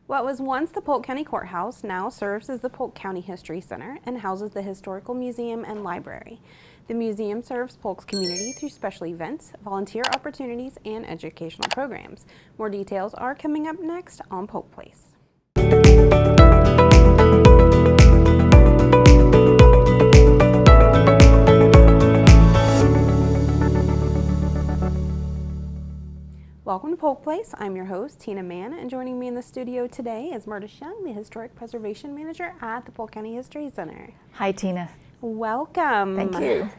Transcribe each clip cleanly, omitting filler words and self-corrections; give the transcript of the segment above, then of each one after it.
What was once the Polk County Courthouse now serves as the Polk County History Center and houses the Historical Museum and Library. The museum serves Polk's community through special events, volunteer opportunities, and educational programs. More details are coming up next on Polk Place. Welcome to Polk Place. I'm your host, Tina Mann, and joining me in the studio today is Murtis Young, the Historic Preservation Manager at the Polk County History Center. Hi, Tina. Welcome. Thank you.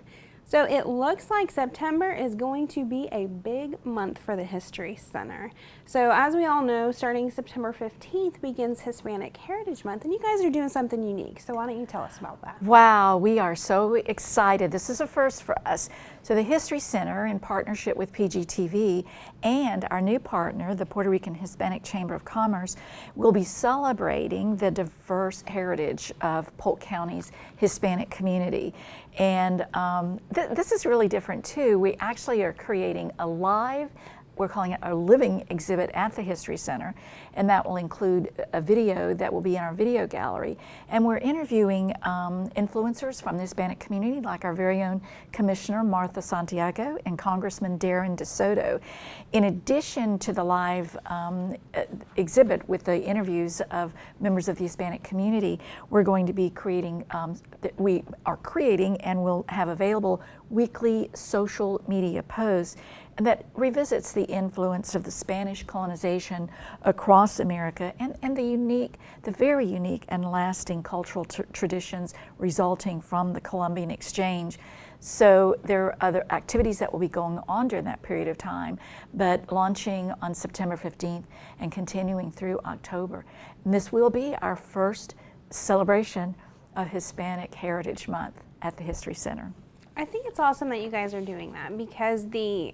So it looks like September is going to be a big month for the History Center. So as we all know, starting September 15th begins Hispanic Heritage Month, and you guys are doing something unique. So why don't you tell us about that? Wow, we are so excited. This is a first for us. So the History Center, in partnership with PGTV and our new partner, the Puerto Rican Hispanic Chamber of Commerce, will be celebrating the diverse heritage of Polk County's Hispanic community. And this is really different too. We actually are creating a live, we're calling it a living exhibit at the History Center, and that will include a video that will be in our video gallery. And we're interviewing influencers from the Hispanic community, like our very own Commissioner Martha Santiago and Congressman Darren DeSoto. In addition to the live exhibit with the interviews of members of the Hispanic community, we're going to be creating, we are creating and will have available weekly social media posts that revisits the influence of the Spanish colonization across America and the very unique and lasting cultural traditions resulting from the Columbian exchange. So there are other activities that will be going on during that period of time, but launching on September 15th and continuing through October. And this will be our first celebration of Hispanic Heritage Month at the History Center. I think it's awesome that you guys are doing that, because the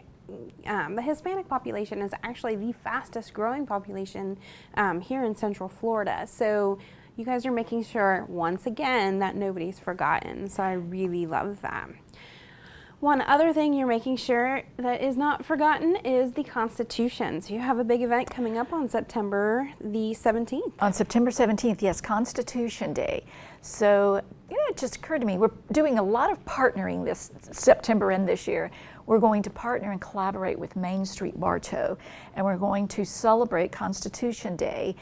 Hispanic population is actually the fastest growing population here in Central Florida. So you guys are making sure, once again, that nobody's forgotten. So I really love that. One other thing you're making sure that is not forgotten is the Constitution. So you have a big event coming up on September the 17th. On September 17th, yes, Constitution Day. So it just occurred to me, we're doing a lot of partnering this September and this year. We're going to partner and collaborate with Main Street Bartow, and we're going to celebrate Constitution Day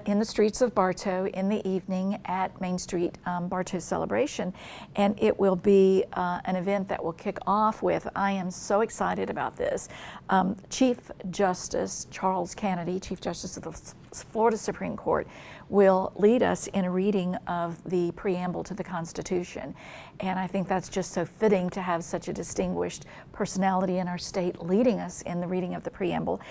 in the streets of Bartow in the evening at Main Street Bartow Celebration. And it will be an event that will kick off with, I am so excited about this, Chief Justice Charles Kennedy, Chief Justice of the Florida Supreme Court, will lead us in a reading of the preamble to the Constitution. And I think that's just so fitting to have such a distinguished personality in our state leading us in the reading of the preamble.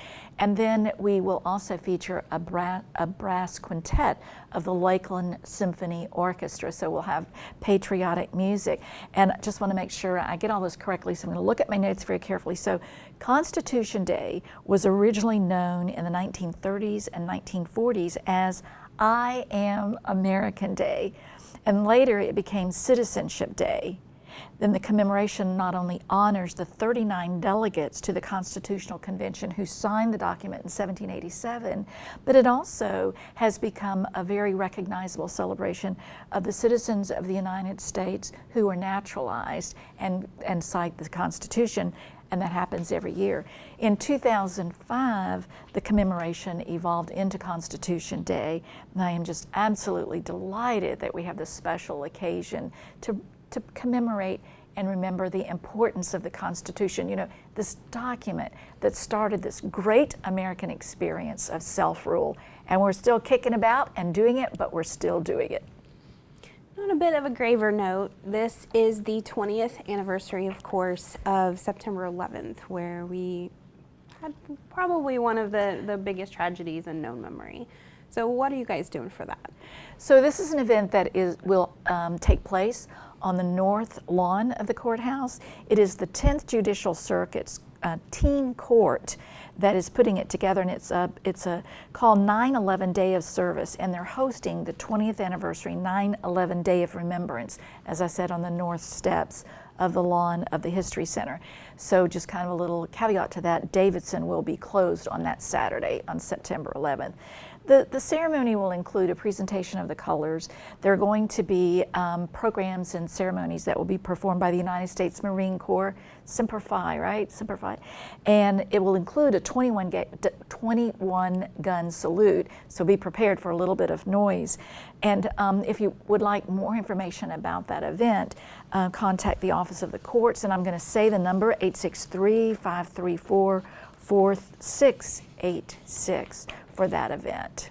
And then we will also feature a brass quintet of the Lakeland Symphony Orchestra. So we'll have patriotic music. And I just want to make sure I get all this correctly, so I'm going to look at my notes very carefully. So Constitution Day was originally known in the 1930s and 1940s as I Am American Day, and later it became Citizenship Day. Then the commemoration not only honors the 39 delegates to the Constitutional Convention who signed the document in 1787, but it also has become a very recognizable celebration of the citizens of the United States who are naturalized and cite the Constitution. And that happens every year. In 2005, the commemoration evolved into Constitution Day, and I am just absolutely delighted that we have this special occasion to commemorate and remember the importance of the Constitution. You know, this document that started this great American experience of self-rule, and we're still kicking about and doing it, but we're still doing it. On a bit of a graver note, this is the 20th anniversary, of course, of September 11th, where we had probably one of the biggest tragedies in known memory. So what are you guys doing for that? So this is an event that will take place on the north lawn of the courthouse. It is the 10th Judicial Circuit's teen court that is putting it together, and it's called 9/11 Day of Service, and they're hosting the 20th anniversary 9/11 Day of Remembrance, as I said, on the north steps of the lawn of the History Center. So just kind of a little caveat to that, Davidson will be closed on that Saturday, on September 11th. The ceremony will include a presentation of the colors. There are going to be programs and ceremonies that will be performed by the United States Marine Corps, Semper Fi, right? Semper Fi. And it will include a 21 gun salute, so be prepared for a little bit of noise. And if you would like more information about that event, contact the Office of the Courts, and I'm going to say the number, 863-534-4686 for that event.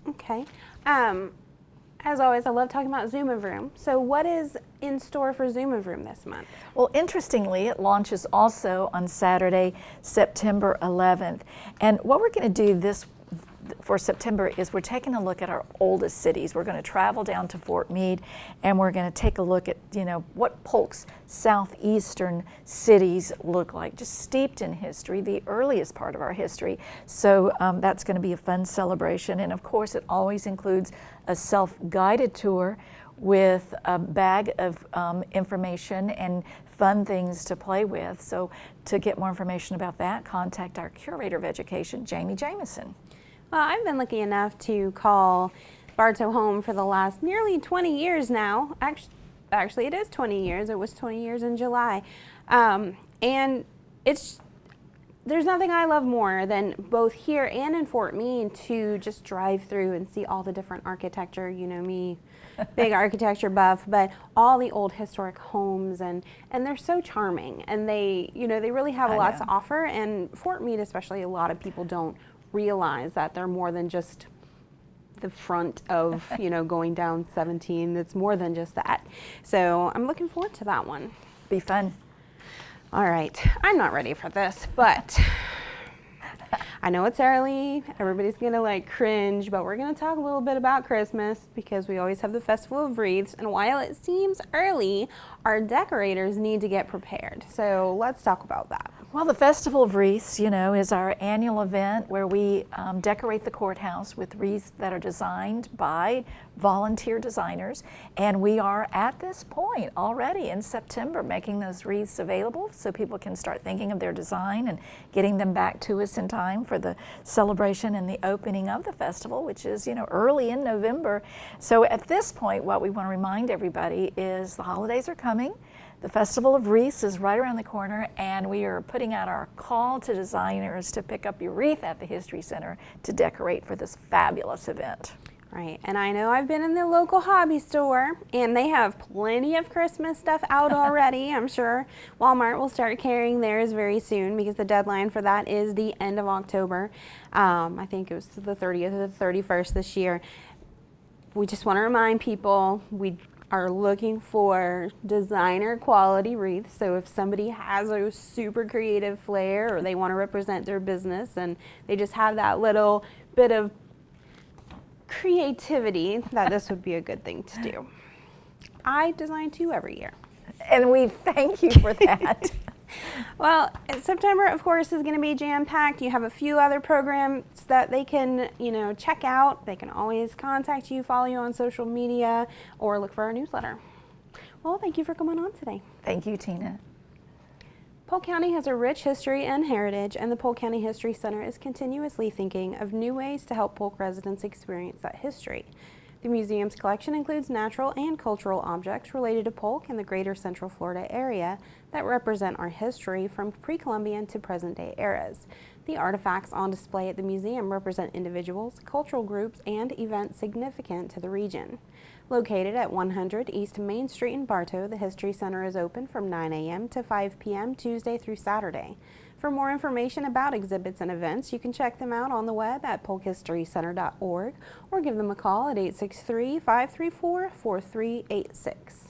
Okay. As always, I love talking about Zoom-a-Vroom. So what is in store for Zoom-a-Vroom this month? Well, interestingly, it launches also on Saturday, September 11th. And what we're going to do for September is we're taking a look at our oldest cities. We're going to travel down to Fort Meade, and we're going to take a look at, what Polk's southeastern cities look like, just steeped in history, the earliest part of our history. So that's going to be a fun celebration. And of course, it always includes a self-guided tour with a bag of information and fun things to play with. So to get more information about that, contact our Curator of Education, Jamie Jameson. Well, I've been lucky enough to call Bartow home for the last nearly 20 years now. Actually, it is 20 years. It was 20 years in July. And there's nothing I love more than both here and in Fort Meade to just drive through and see all the different architecture. You know me, big architecture buff, but all the old historic homes, and they're so charming, and they really have a lot to offer. And Fort Meade, especially, a lot of people don't realize that they're more than just the front of going down 17. It's more than just that. So I'm looking forward to that one. Be fun. All right, I'm not ready for this, but I know it's early. Everybody's gonna cringe, but we're gonna talk a little bit about Christmas because we always have the Festival of Wreaths, and while it seems early, our decorators need to get prepared. So let's talk about that. Well, the Festival of Wreaths, is our annual event where we decorate the courthouse with wreaths that are designed by volunteer designers. And we are at this point already in September making those wreaths available so people can start thinking of their design and getting them back to us in time for the celebration and the opening of the festival, which is, early in November. So at this point, what we want to remind everybody is the holidays are coming. The Festival of Wreaths is right around the corner, and we are putting out our call to designers to pick up your wreath at the History Center to decorate for this fabulous event. Right, and I know I've been in the local hobby store, and they have plenty of Christmas stuff out already. I'm sure Walmart will start carrying theirs very soon because the deadline for that is the end of October. I think it was the 30th or the 31st this year. We just want to remind people we are looking for designer quality wreaths. So if somebody has a super creative flair or they want to represent their business and they just have that little bit of creativity, that this would be a good thing to do. I design 2 every year. And we thank you for that. Well, September, of course, is going to be jam-packed. You have a few other programs that they can, check out. They can always contact you, follow you on social media, or look for our newsletter. Well, thank you for coming on today. Thank you, Tina. Polk County has a rich history and heritage, and the Polk County History Center is continuously thinking of new ways to help Polk residents experience that history. The museum's collection includes natural and cultural objects related to Polk and the greater Central Florida area that represent our history from pre-Columbian to present-day eras. The artifacts on display at the museum represent individuals, cultural groups, and events significant to the region. Located at 100 East Main Street in Bartow, the History Center is open from 9 a.m. to 5 p.m. Tuesday through Saturday. For more information about exhibits and events, you can check them out on the web at polkhistorycenter.org or give them a call at 863-534-4386.